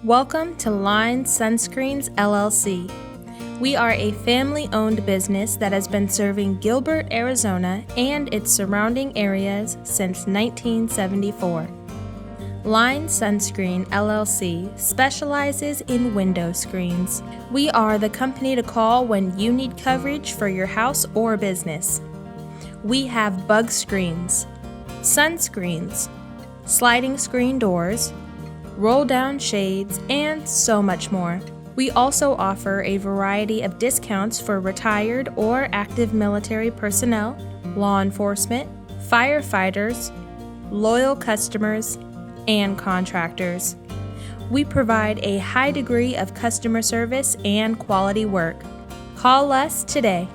Welcome to Sunscreens LLC. We are a family-owned business that has been serving Gilbert, Arizona and its surrounding areas since 1974. Sunscreen LLC specializes in window screens. We are the company to call when you need coverage for your house or business. We have bug screens, sunscreens, sliding screen doors, roll-down shades, and so much more. We also offer a variety of discounts for retired or active military personnel, law enforcement, firefighters, loyal customers, and contractors. We provide a high degree of customer service and quality work. Call us today.